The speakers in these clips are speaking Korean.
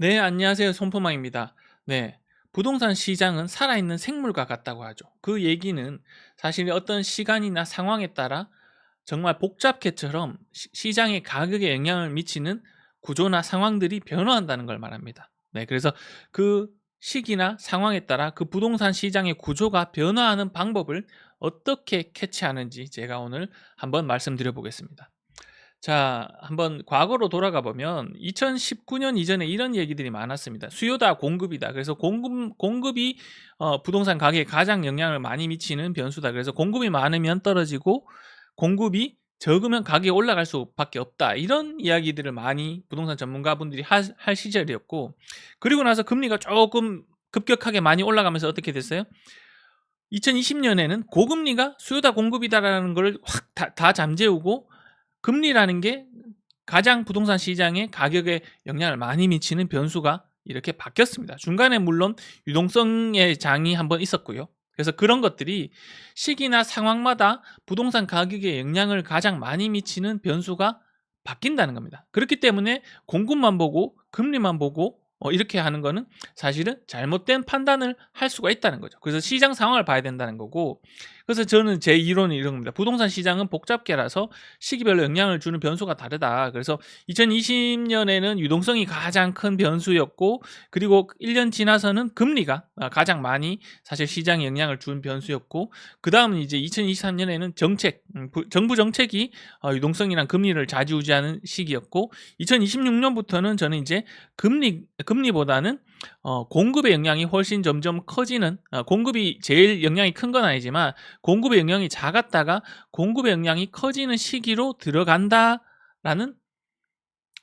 네, 안녕하세요. 손포망입니다. 네. 부동산 시장은 살아있는 생물과 같다고 하죠. 그 얘기는 사실 어떤 시간이나 상황에 따라 정말 복잡개처럼 시장의 가격에 영향을 미치는 구조나 상황들이 변화한다는 걸 말합니다. 네, 그래서 그 시기나 상황에 따라 그 부동산 시장의 구조가 변화하는 방법을 어떻게 캐치하는지 제가 오늘 한번 말씀드려 보겠습니다. 자, 한번 과거로 돌아가 보면 2019년 이전에 이런 얘기들이 많았습니다. 수요다 공급이다. 그래서 공급이 부동산 가격에 가장 영향을 많이 미치는 변수다. 그래서 공급이 많으면 떨어지고 공급이 적으면 가격이 올라갈 수밖에 없다. 이런 이야기들을 많이 부동산 전문가분들이 할 시절이었고, 그리고 나서 금리가 조금 급격하게 많이 올라가면서 어떻게 됐어요? 2020년에는 고금리가 수요다 공급이다라는 걸 확 다 잠재우고, 금리라는 게 가장 부동산 시장의 가격에 영향을 많이 미치는 변수가 이렇게 바뀌었습니다. 중간에 물론 유동성의 장이 한번 있었고요. 그래서 그런 것들이 시기나 상황마다 부동산 가격에 영향을 가장 많이 미치는 변수가 바뀐다는 겁니다. 그렇기 때문에 공급만 보고 금리만 보고 이렇게 하는 거는 사실은 잘못된 판단을 할 수가 있다는 거죠. 그래서 시장 상황을 봐야 된다는 거고, 그래서 저는 제 이론은 이런 겁니다. 부동산 시장은 복잡계라서 시기별로 영향을 주는 변수가 다르다. 그래서 2020년에는 유동성이 가장 큰 변수였고, 그리고 1년 지나서는 금리가 가장 많이 사실 시장에 영향을 준 변수였고, 그 다음은 이제 2023년에는 정책, 정부 정책이 유동성이랑 금리를 좌지우지하는 시기였고, 2026년부터는 저는 이제 금리보다는 공급의 영향이 훨씬 점점 커지는, 공급이 제일 영향이 큰 건 아니지만 공급의 영향이 작았다가 공급의 영향이 커지는 시기로 들어간다라는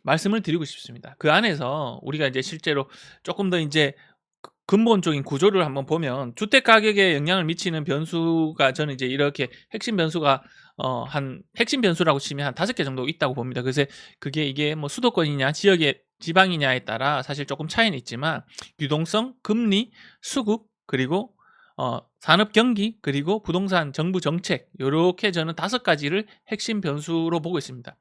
말씀을 드리고 싶습니다. 그 안에서 우리가 이제 실제로 조금 더 이제 근본적인 구조를 한번 보면, 주택 가격에 영향을 미치는 변수가 저는 이제 이렇게 핵심 변수가 한 핵심 변수라고 치면 한 5개 정도 있다고 봅니다. 그래서 그게 이게 뭐 수도권이냐 지역의 지방이냐에 따라 사실 조금 차이는 있지만, 유동성, 금리, 수급, 그리고 산업 경기, 그리고 부동산 정부 정책, 요렇게 저는 5가지를 핵심 변수로 보고 있습니다.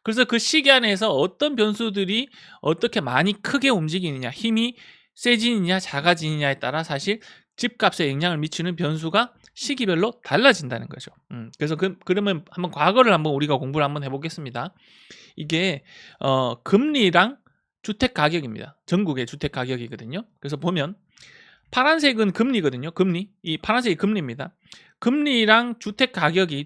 그래서 그 시기 안에서 어떤 변수들이 어떻게 많이 크게 움직이느냐, 힘이 세지느냐 작아지느냐에 따라 사실 집값에 영향을 미치는 변수가 시기별로 달라진다는 거죠. 그래서 그러면 한번 과거를 한번 우리가 공부를 한번 해 보겠습니다. 이게 금리랑 주택 가격입니다. 전국의 주택 가격이거든요. 그래서 보면 파란색은 금리거든요. 금리. 이 파란색이 금리입니다. 금리랑 주택 가격이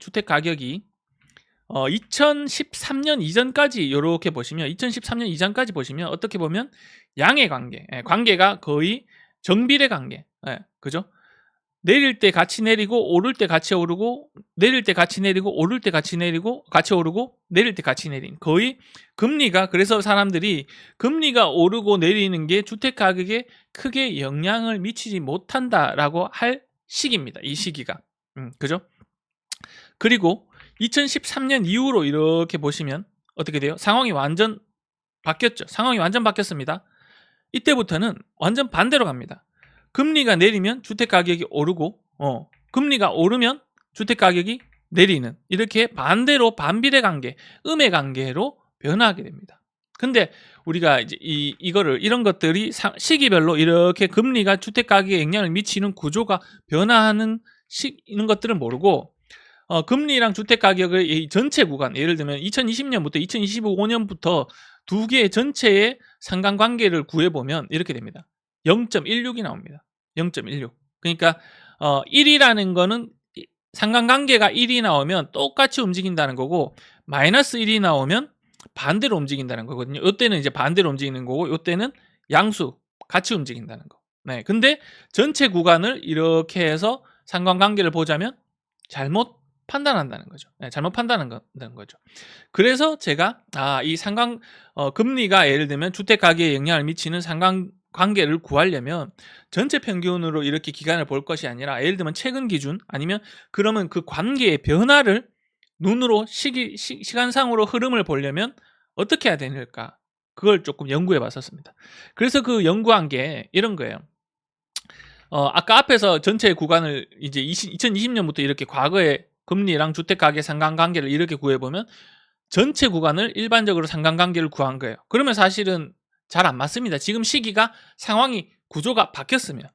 2013년 이전까지 요렇게 보시면, 2013년 이전까지 보시면 어떻게 보면 양의 관계, 관계가 거의 정비례 관계. 그죠? 내릴 때 같이 내리고 오를 때 같이 오르고, 내릴 때 같이 내리고 오를 때 같이 내리고 같이 오르고, 내릴 때 같이 내린, 거의 금리가, 그래서 사람들이 금리가 오르고 내리는 게 주택 가격에 크게 영향을 미치지 못한다라고 할 시기입니다. 이 시기가. 그죠? 그리고 2013년 이후로 이렇게 보시면 어떻게 돼요? 상황이 완전 바뀌었죠. 상황이 완전 바뀌었습니다. 이때부터는 완전 반대로 갑니다. 금리가 내리면 주택 가격이 오르고, 금리가 오르면 주택 가격이 내리는, 이렇게 반대로 반비례 관계, 음의 관계로 변화하게 됩니다. 근데 우리가 이제 이거를, 이런 것들이 시기별로 이렇게 금리가 주택 가격에 영향을 미치는 구조가 변화하는 이런 것들을 모르고, 금리랑 주택 가격의 이 전체 구간, 예를 들면 2020년부터 2025년부터 두 개의 전체의 상관관계를 구해보면 이렇게 됩니다. 0.16이 나옵니다. 0.16. 그러니까 1이라는 거는 상관관계가 1이 나오면 똑같이 움직인다는 거고, 마이너스 1이 나오면 반대로 움직인다는 거거든요. 이때는 이제 반대로 움직이는 거고, 이때는 양수 같이 움직인다는 거. 네. 근데 전체 구간을 이렇게 해서 상관관계를 보자면 잘못 판단한다는 거죠. 잘못 판단한다는 거죠. 그래서 제가 이 금리가 예를 들면 주택 가격에 영향을 미치는 상관관계를 구하려면 전체 평균으로 이렇게 기간을 볼 것이 아니라, 예를 들면 최근 기준, 아니면 그러면 그 관계의 변화를 눈으로 시간상으로 흐름을 보려면 어떻게 해야 되는가, 그걸 조금 연구해 봤었습니다. 그래서 그 연구한 게 이런 거예요. 아까 앞에서 전체 구간을 이제 2020년부터 이렇게 과거의 금리랑 주택 가격 상관관계를 이렇게 구해보면 전체 구간을 일반적으로 상관관계를 구한 거예요. 그러면 사실은 잘 안 맞습니다. 지금 시기가 상황이 구조가 바뀌었으면.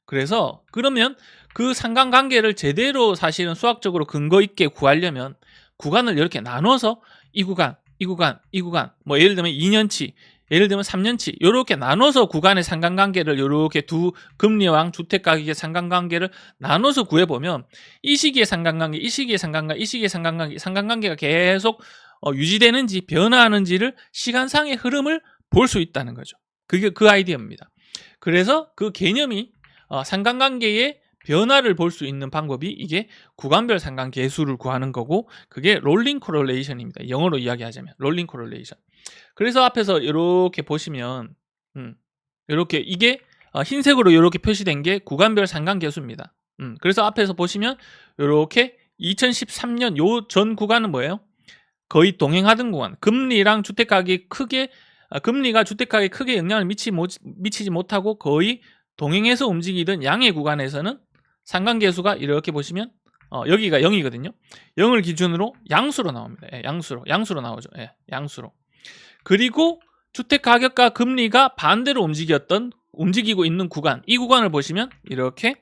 그래서 그러면 그 상관관계를 제대로 사실은 수학적으로 근거 있게 구하려면 구간을 이렇게 나눠서 이 구간, 이 구간, 이 구간, 뭐 예를 들면 2년치, 예를 들면 3년치 요렇게 나눠서 구간의 상관관계를 요렇게 두 금리와 주택가격의 상관관계를 나눠서 구해보면 이 시기의 상관관계, 이 시기의 상관관계, 이 시기의 상관관계가 계속 유지되는지 변화하는지를 시간상의 흐름을 볼 수 있다는 거죠. 그게 그 아이디어입니다. 그래서 그 개념이 상관관계의 변화를 볼 수 있는 방법이 이게 구간별 상관계수를 구하는 거고 그게 롤링 코릴레이션입니다. 영어로 이야기하자면 롤링 코릴레이션. 그래서 앞에서 이렇게 보시면 이렇게 이게 흰색으로 이렇게 표시된 게 구간별 상관계수입니다. 그래서 앞에서 보시면 이렇게 2013년 요 전 구간은 뭐예요? 거의 동행하던 구간. 금리랑 주택가격이 크게 금리가 주택가격에 크게 영향을 미치지 못하고 거의 동행해서 움직이던 양의 구간에서는 상관계수가 이렇게 보시면 여기가 0이거든요. 0을 기준으로 양수로 나옵니다. 예, 양수로 나오죠. 예, 양수로. 그리고 주택가격과 금리가 반대로 움직이고 있는 구간, 이 구간을 보시면 이렇게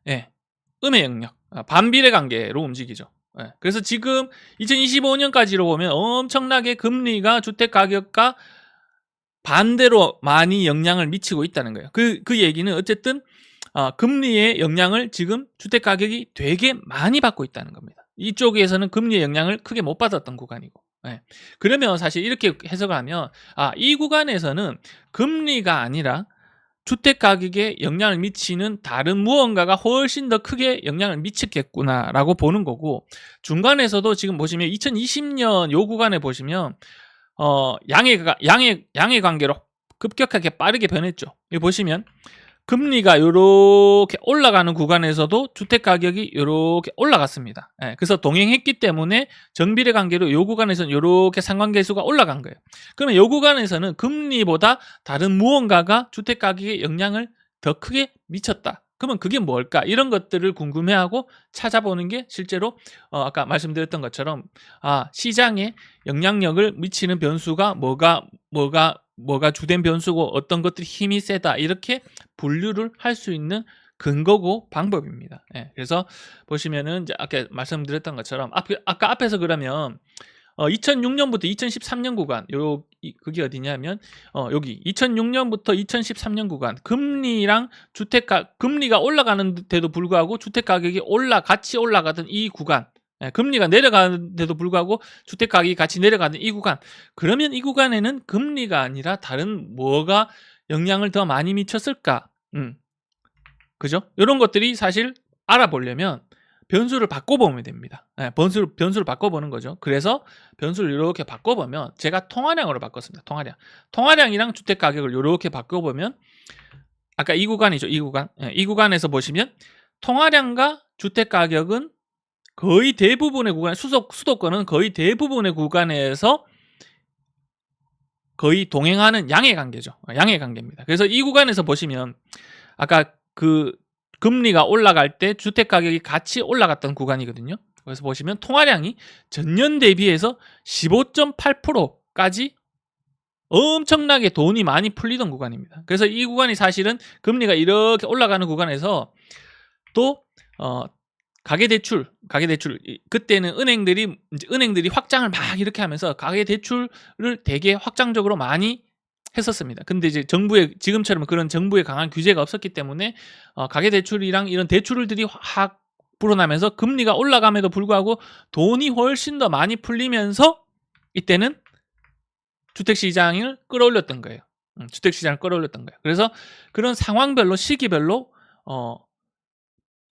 예, 음의 영역, 반비례 관계로 움직이죠. 예, 그래서 지금 2025년까지로 보면 엄청나게 금리가 주택가격과 반대로 많이 영향을 미치고 있다는 거예요. 그 얘기는 어쨌든 금리의 영향을 지금 주택가격이 되게 많이 받고 있다는 겁니다. 이쪽에서는 금리의 영향을 크게 못 받았던 구간이고. 예. 그러면 사실 이렇게 해석을 하면 이 구간에서는 금리가 아니라 주택가격에 영향을 미치는 다른 무언가가 훨씬 더 크게 영향을 미쳤겠구나라고 보는 거고 중간에서도 지금 보시면 2020년 요 구간에 보시면 양의 관계로 급격하게 빠르게 변했죠. 여기 보시면 금리가 이렇게 올라가는 구간에서도 주택가격이 이렇게 올라갔습니다. 예, 그래서 동행했기 때문에 정비례 관계로 이 구간에서는 이렇게 상관계수가 올라간 거예요. 그러면 이 구간에서는 금리보다 다른 무언가가 주택가격에 영향을 더 크게 미쳤다. 그러면 그게 뭘까? 이런 것들을 궁금해하고 찾아보는 게 실제로 아까 말씀드렸던 것처럼 시장에 영향력을 미치는 변수가 뭐가 주된 변수고 어떤 것들이 힘이 세다 이렇게 분류를 할 수 있는 근거고 방법입니다. 예, 그래서 보시면은 이제 아까 말씀드렸던 것처럼 아까 앞에서 그러면 2006년부터 2013년 구간 그게 어디냐면 여기 2006년부터 2013년 구간 금리랑 금리가 올라가는데도 불구하고 주택 가격이 같이 올라가던 이 구간 금리가 내려가는데도 불구하고 주택 가격이 같이 내려가는 이 구간 그러면 이 구간에는 금리가 아니라 다른 뭐가 영향을 더 많이 미쳤을까? 그죠? 이런 것들이 사실 알아보려면 변수를 바꿔보면 됩니다. 네, 변수를 바꿔보는 거죠. 그래서 변수를 이렇게 바꿔보면 제가 통화량으로 바꿨습니다. 통화량이랑 주택가격을 이렇게 바꿔보면 아까 이 구간이죠. 이 구간. 네, 이 구간에서 보시면 통화량과 주택가격은 거의 대부분의 구간, 수도권은 거의 대부분의 구간에서 거의 동행하는 양의 관계죠. 양의 관계입니다. 그래서 이 구간에서 보시면 아까 그 금리가 올라갈 때 주택가격이 같이 올라갔던 구간이거든요. 그래서 보시면 통화량이 전년 대비해서 15.8%까지 엄청나게 돈이 많이 풀리던 구간입니다. 그래서 이 구간이 사실은 금리가 이렇게 올라가는 구간에서 또 가계대출 그때는 은행들이 확장을 막 이렇게 하면서 가계대출을 되게 확장적으로 많이 했었습니다. 근데 이제 지금처럼 그런 정부의 강한 규제가 없었기 때문에 가계대출이랑 이런 대출들이 확 불어나면서 금리가 올라감에도 불구하고 돈이 훨씬 더 많이 풀리면서 이때는 주택시장을 끌어올렸던 거예요. 그래서 그런 상황별로 시기별로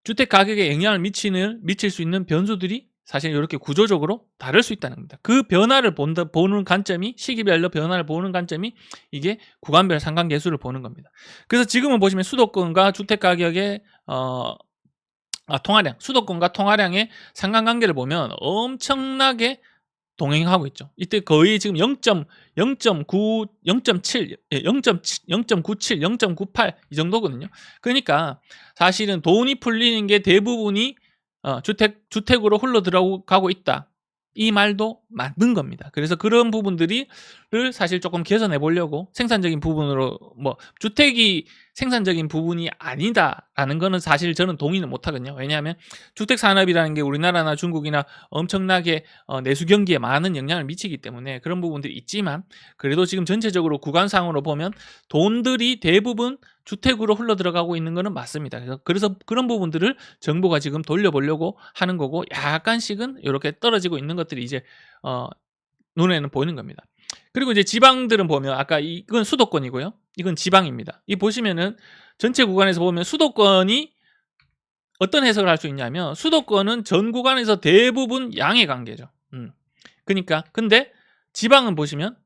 주택 가격에 영향을 미칠 수 있는 변수들이 사실 이렇게 구조적으로 다를 수 있다는 겁니다. 그 변화를 보는 관점이 시기별로 변화를 보는 관점이 이게 구간별 상관계수를 보는 겁니다. 그래서 지금은 보시면 수도권과 주택 가격의 수도권과 통화량의 상관관계를 보면 엄청나게 동행하고 있죠. 이때 거의 지금 0.97, 0.97, 0.98 이 정도거든요. 그러니까 사실은 돈이 풀리는 게 대부분이 주택으로 흘러 들어가고 있다. 이 말도 맞는 겁니다. 그래서 그런 부분들을 사실 조금 개선해 보려고 생산적인 부분으로 뭐 주택이 생산적인 부분이 아니다라는 거는 사실 저는 동의는 못 하거든요. 왜냐하면 주택 산업이라는 게 우리나라나 중국이나 엄청나게 내수 경기에 많은 영향을 미치기 때문에 그런 부분들이 있지만 그래도 지금 전체적으로 구간상으로 보면 돈들이 대부분 주택으로 흘러 들어가고 있는 거는 맞습니다. 그래서 그런 부분들을 정부가 지금 돌려보려고 하는 거고 약간씩은 이렇게 떨어지고 있는 것들이 이제 눈에는 보이는 겁니다. 그리고 이제 지방들은 보면 아까 이건 수도권이고요. 이건 지방입니다. 이 보시면은 전체 구간에서 보면 수도권이 어떤 해석을 할 수 있냐면 수도권은 전 구간에서 대부분 양의 관계죠. 그러니까 근데 지방은 보시면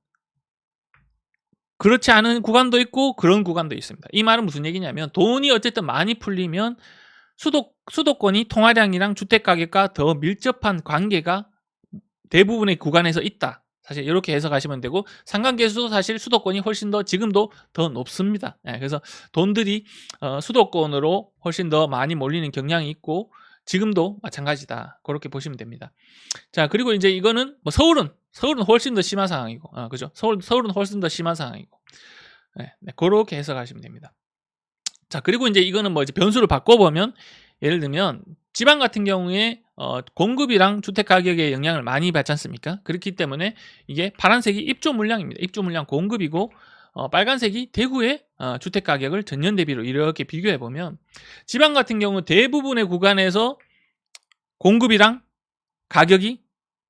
그렇지 않은 구간도 있고 그런 구간도 있습니다. 이 말은 무슨 얘기냐면 돈이 어쨌든 많이 풀리면 수도권이 통화량이랑 주택가격과 더 밀접한 관계가 대부분의 구간에서 있다. 사실 이렇게 해석하시면 되고 상관계수도 사실 수도권이 훨씬 더 지금도 더 높습니다. 그래서 돈들이 수도권으로 훨씬 더 많이 몰리는 경향이 있고 지금도 마찬가지다. 그렇게 보시면 됩니다. 자, 그리고 이제 이거는 뭐 서울은 훨씬 더 심한 상황이고, 그죠? 서울은 훨씬 더 심한 상황이고, 그렇게 해석하시면 됩니다. 자, 그리고 이제 이거는 뭐 이제 변수를 바꿔보면 예를 들면 지방 같은 경우에 공급이랑 주택 가격에 영향을 많이 받지 않습니까? 그렇기 때문에 이게 파란색이 입주 물량입니다. 입주 물량 공급이고 빨간색이 대구의 주택 가격을 전년 대비로 이렇게 비교해 보면 지방 같은 경우 대부분의 구간에서 공급이랑 가격이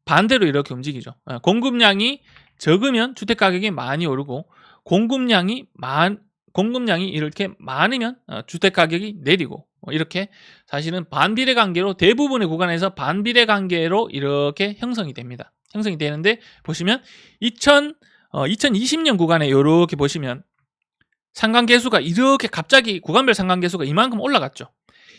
반대로 이렇게 움직이죠. 공급량이 적으면 주택 가격이 많이 오르고 공급량이 이렇게 많으면 주택 가격이 내리고 이렇게 사실은 반비례 관계로 대부분의 구간에서 반비례 관계로 이렇게 형성이 됩니다. 형성이 되는데 보시면 2020년 구간에 이렇게 보시면 상관계수가 이렇게 갑자기 구간별 상관계수가 이만큼 올라갔죠.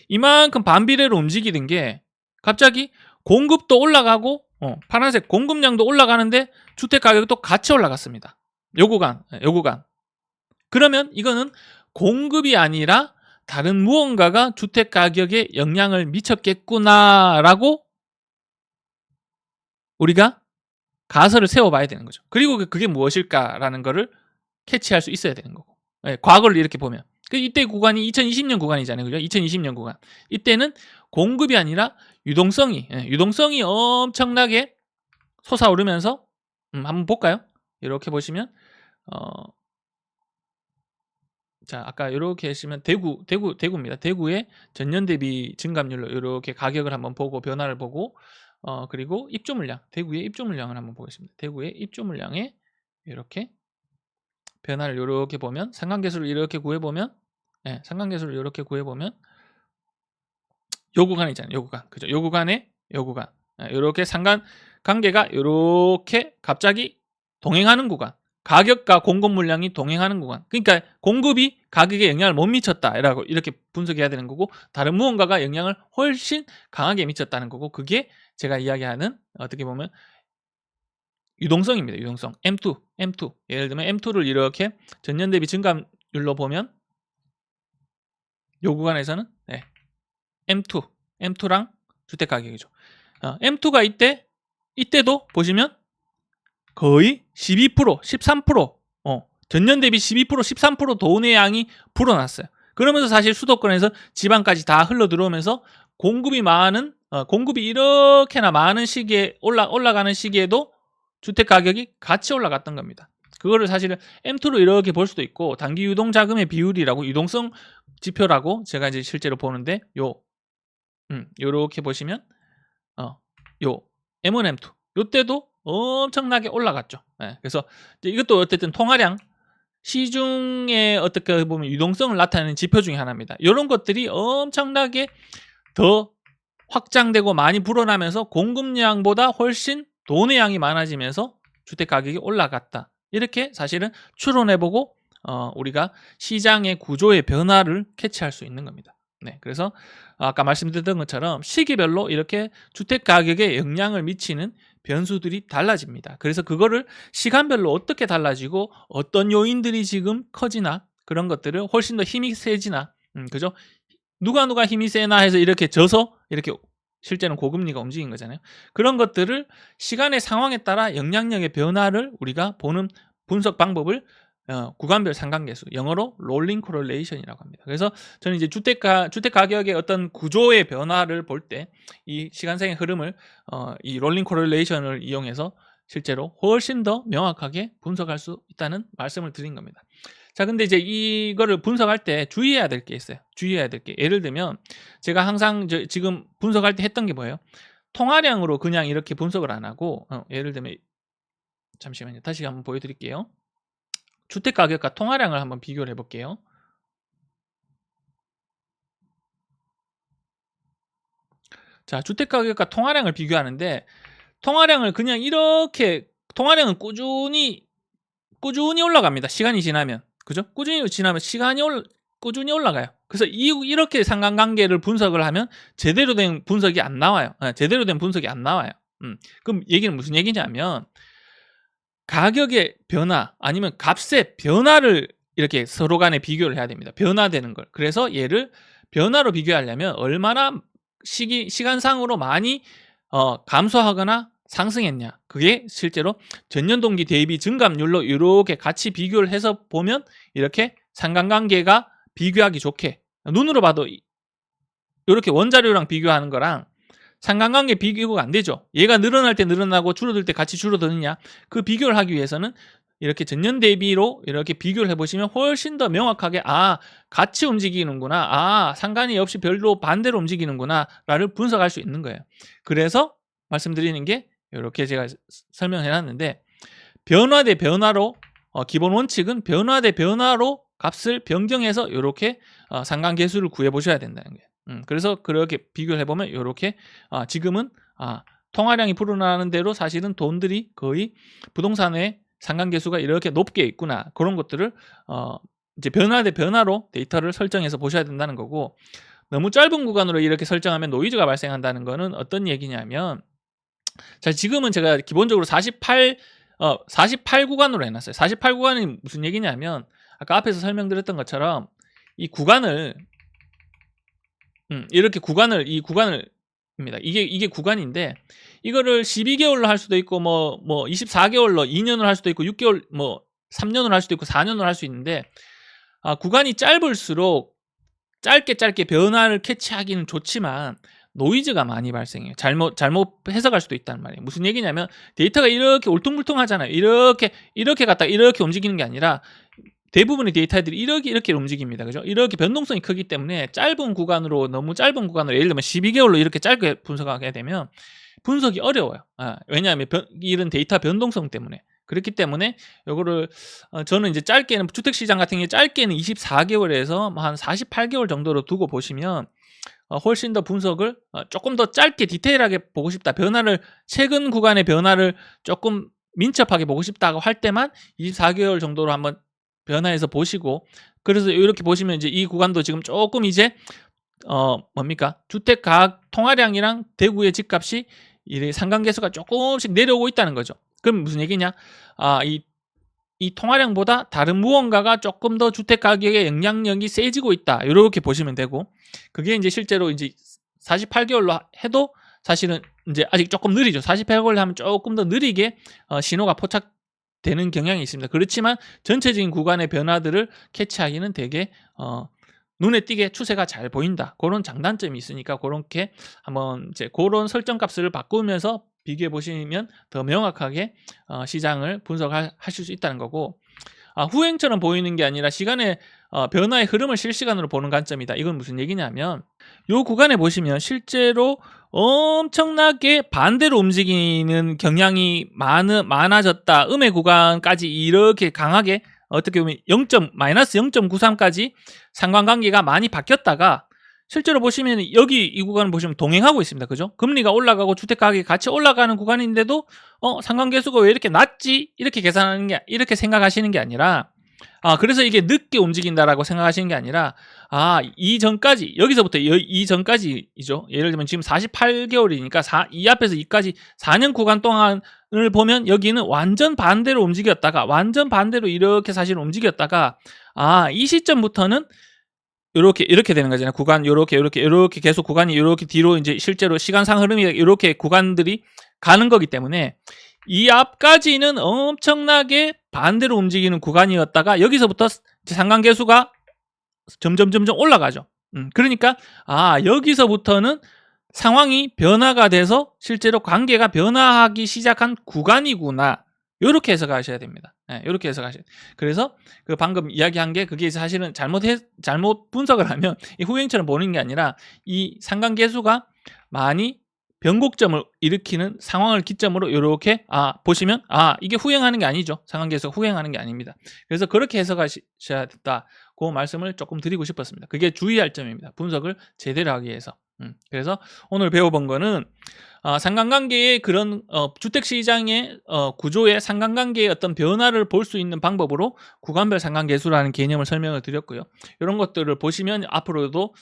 이만큼 반비례로 움직이는 게 갑자기 공급도 올라가고 파란색 공급량도 올라가는데 주택 가격도 같이 올라갔습니다. 요 구간. 그러면 이거는 공급이 아니라 다른 무언가가 주택 가격에 영향을 미쳤겠구나라고 우리가 가설을 세워봐야 되는 거죠. 그리고 그게 무엇일까라는 거를 캐치할 수 있어야 되는 거고. 과거를 이렇게 보면. 이때 구간이 2020년 구간이잖아요. 그죠? 2020년 구간. 이때는 공급이 아니라 유동성이 엄청나게 솟아오르면서 한번 볼까요? 이렇게 보시면 자, 아까 이렇게 하시면 대구입니다. 대구의 전년 대비 증감률로 이렇게 가격을 한번 보고 변화를 보고 그리고 입주 물량, 대구의 입주 물량을 한번 보겠습니다. 대구의 입주 물량에 이렇게 변화를 이렇게 보면 상관계수를 이렇게 구해 보면 상관계수를 이렇게 구해 보면 요 구간 있잖아요. 요 구간. 그죠? 요 구간에 요 구간. 이렇게 상관 관계가 이렇게 갑자기 동행하는 구간. 가격과 공급 물량이 동행하는 구간. 그러니까 공급이 가격에 영향을 못 미쳤다라고 이렇게 분석해야 되는 거고 다른 무언가가 영향을 훨씬 강하게 미쳤다는 거고 그게 제가 이야기하는 어떻게 보면 유동성입니다. 유동성. M2. 예를 들면 M2를 이렇게 전년 대비 증감률로 보면 요 구간에서는 M2랑 주택 가격이죠. M2가 이때도 보시면 거의 12%, 13% 전년 대비 12%, 13% 돈의 양이 불어났어요. 그러면서 사실 수도권에서 지방까지 다 흘러 들어오면서 공급이 이렇게나 많은 시기에 올라가는 시기에도 주택 가격이 같이 올라갔던 겁니다. 그거를 사실은 M2로 이렇게 볼 수도 있고 단기 유동 자금의 비율이라고 유동성 지표라고 제가 이제 실제로 보는데 요렇게 보시면 요 M1, M2 요때도 엄청나게 올라갔죠. 그래서 이것도 어쨌든 통화량 시중에 어떻게 보면 유동성을 나타내는 지표 중에 하나입니다. 이런 것들이 엄청나게 더 확장되고 많이 불어나면서 공급량보다 훨씬 돈의 양이 많아지면서 주택 가격이 올라갔다. 이렇게 사실은 추론해보고 우리가 시장의 구조의 변화를 캐치할 수 있는 겁니다. 그래서 아까 말씀드렸던 것처럼 시기별로 이렇게 주택 가격에 영향을 미치는 변수들이 달라집니다. 그래서 그거를 시간별로 어떻게 달라지고 어떤 요인들이 지금 커지나 그런 것들을 훨씬 더 힘이 세지나 그죠? 누가 힘이 세나 해서 이렇게 져서 이렇게 실제는 고금리가 움직인 거잖아요. 그런 것들을 시간의 상황에 따라 영향력의 변화를 우리가 보는 분석 방법을 구간별 상관계수, 영어로 롤링 코릴레이션이라고 합니다. 그래서 저는 이제 주택 가격의 어떤 구조의 변화를 볼 때 이 시간상의 흐름을 이 롤링 코릴레이션을 이용해서 실제로 훨씬 더 명확하게 분석할 수 있다는 말씀을 드린 겁니다. 자, 근데 이제 이거를 분석할 때 주의해야 될 게 있어요. 주의해야 될 게. 예를 들면 제가 항상 지금 분석할 때 했던 게 뭐예요? 통화량으로 그냥 이렇게 분석을 안 하고 예를 들면 잠시만요. 다시 한번 보여드릴게요. 주택 가격과 통화량을 한번 비교를 해볼게요. 자, 주택 가격과 통화량을 비교하는데 통화량을 그냥 이렇게 통화량은 꾸준히 올라갑니다. 시간이 지나면. 그죠? 꾸준히 지나면 꾸준히 올라가요. 그래서 이렇게 상관관계를 분석을 하면 제대로 된 분석이 안 나와요. 제대로 된 분석이 안 나와요. 그럼 얘기는 무슨 얘기냐면 가격의 변화 아니면 값의 변화를 이렇게 서로 간에 비교를 해야 됩니다. 변화되는 걸. 그래서 얘를 변화로 비교하려면 얼마나 시간상으로 많이 감소하거나 상승했냐. 그게 실제로 전년 동기 대비 증감률로 이렇게 같이 비교를 해서 보면 이렇게 상관관계가 비교하기 좋게 눈으로 봐도 이렇게 원자료랑 비교하는 거랑 상관관계 비교가 안 되죠. 얘가 늘어날 때 늘어나고 줄어들 때 같이 줄어드느냐. 그 비교를 하기 위해서는 이렇게 전년 대비로 이렇게 비교를 해보시면 훨씬 더 명확하게 같이 움직이는구나. 상관이 없이 별로 반대로 움직이는구나 라를 분석할 수 있는 거예요. 그래서 말씀드리는 게 이렇게 제가 설명해 놨는데 변화 대 변화로 기본 원칙은 변화 대 변화로 값을 변경해서 이렇게 상관계수를 구해 보셔야 된다는 거예요. 그래서 그렇게 비교를 해보면 이렇게 지금은 통화량이 불어나는 대로 사실은 돈들이 거의 부동산의 상관계수가 이렇게 높게 있구나. 그런 것들을 이제 변화 대 변화로 데이터를 설정해서 보셔야 된다는 거고, 너무 짧은 구간으로 이렇게 설정하면 노이즈가 발생한다는 거는 어떤 얘기냐면, 자, 지금은 제가 기본적으로 48 구간으로 해놨어요. 48 구간이 무슨 얘기냐면 아까 앞에서 설명드렸던 것처럼 이 구간을 이렇게 이 구간을입니다. 이게 구간인데 이거를 12개월로 할 수도 있고 뭐 24개월로 2년을 할 수도 있고 6개월 3년을 할 수도 있고 4년을 할 수 있는데 구간이 짧을수록 짧게 변화를 캐치하기는 좋지만 노이즈가 많이 발생해요. 잘못 해석할 수도 있다는 말이에요. 무슨 얘기냐면 데이터가 이렇게 울퉁불퉁하잖아요. 이렇게 갔다 이렇게 움직이는 게 아니라 대부분의 데이터들이 이렇게 움직입니다. 그죠? 이렇게 변동성이 크기 때문에 너무 짧은 구간으로 예를 들면 12개월로 이렇게 짧게 분석하게 되면 분석이 어려워요. 왜냐하면 이런 데이터 변동성 때문에. 그렇기 때문에 요거를 저는 이제 짧게는 주택시장 같은 경우에 짧게는 24개월에서 한 48개월 정도로 두고 보시면 훨씬 더 분석을 조금 더 짧게 디테일하게 보고 싶다. 최근 구간의 변화를 조금 민첩하게 보고 싶다고 할 때만 24개월 정도로 한번 변화해서 보시고, 그래서 이렇게 보시면 이제 이 구간도 지금 조금 이제 주택 가격 통화량이랑 대구의 집값이 이 상관계수가 조금씩 내려오고 있다는 거죠. 그럼 무슨 얘기냐? 이 통화량보다 다른 무언가가 조금 더 주택 가격의 영향력이 세지고 있다. 이렇게 보시면 되고, 그게 이제 실제로 이제 48개월로 해도 사실은 이제 아직 조금 느리죠. 48개월로 하면 조금 더 느리게 신호가 포착되는 경향이 있습니다. 그렇지만 전체적인 구간의 변화들을 캐치하기는 되게 눈에 띄게 추세가 잘 보인다. 그런 장단점이 있으니까 그렇게 한번 이제 그런 설정 값을 바꾸면서 비교해 보시면 더 명확하게 시장을 분석하실 수 있다는 거고, 후행처럼 보이는 게 아니라 시간의 변화의 흐름을 실시간으로 보는 관점이다. 이건 무슨 얘기냐면 이 구간에 보시면 실제로 엄청나게 반대로 움직이는 경향이 많아졌다. 음의 구간까지 이렇게 강하게 어떻게 보면 마이너스 0.93까지 상관관계가 많이 바뀌었다가 실제로 보시면 여기 이 구간을 보시면 동행하고 있습니다. 그죠? 금리가 올라가고 주택 가격이 같이 올라가는 구간인데도 상관계수가 왜 이렇게 낮지? 이렇게 생각하시는 게 아니라 그래서 이게 늦게 움직인다라고 생각하시는 게 아니라 이전까지 여기서부터 이전까지이죠. 예를 들면 지금 48개월이니까 이 앞에서 이까지 4년 구간 동안을 보면 여기는 완전 반대로 움직였다가 완전 반대로 이렇게 사실 움직였다가 이 시점부터는 요렇게 되는 거잖아요. 구간 요렇게 계속 구간이 요렇게 뒤로 이제 실제로 시간상 흐름이 요렇게 구간들이 가는 거기 때문에 이 앞까지는 엄청나게 반대로 움직이는 구간이었다가 여기서부터 상관계수가 점점 올라가죠. 그러니까 여기서부터는 상황이 변화가 돼서 실제로 관계가 변화하기 시작한 구간이구나. 요렇게 해석하셔야 됩니다. 예, 요렇게 해석하셔야 돼요. 그래서 그 방금 이야기한 게 그게 사실은 잘못 분석을 하면 이 후행처럼 보는 게 아니라 이 상관계수가 많이 변곡점을 일으키는 상황을 기점으로 요렇게 보시면 이게 후행하는 게 아니죠. 상관계수가 후행하는 게 아닙니다. 그래서 그렇게 해석하셔야 된다. 그 말씀을 조금 드리고 싶었습니다. 그게 주의할 점입니다. 분석을 제대로 하기 위해서. 그래서 오늘 배워본 거는 상관관계의 그런 주택시장의 구조의 상관관계의 어떤 변화를 볼 수 있는 방법으로 구간별 상관계수라는 개념을 설명을 드렸고요. 이런 것들을 보시면 앞으로도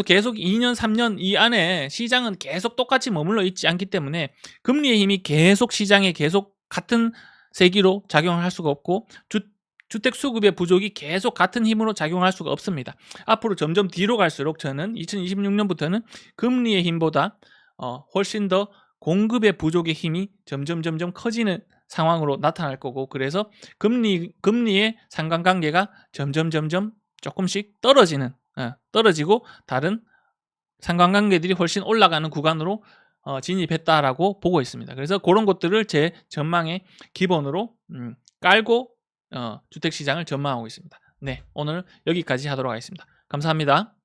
계속 2년, 3년 이 안에 시장은 계속 똑같이 머물러 있지 않기 때문에 금리의 힘이 계속 시장에 계속 같은 세기로 작용을 할 수가 없고 주택 수급의 부족이 계속 같은 힘으로 작용할 수가 없습니다. 앞으로 점점 뒤로 갈수록 저는 2026년부터는 금리의 힘보다 훨씬 더 공급의 부족의 힘이 점점 커지는 상황으로 나타날 거고, 그래서 금리의 상관관계가 점점 조금씩 떨어지고 다른 상관관계들이 훨씬 올라가는 구간으로 진입했다라고 보고 있습니다. 그래서 그런 것들을 제 전망의 기본으로 깔고 주택시장을 전망하고 있습니다. 네, 오늘 여기까지 하도록 하겠습니다. 감사합니다.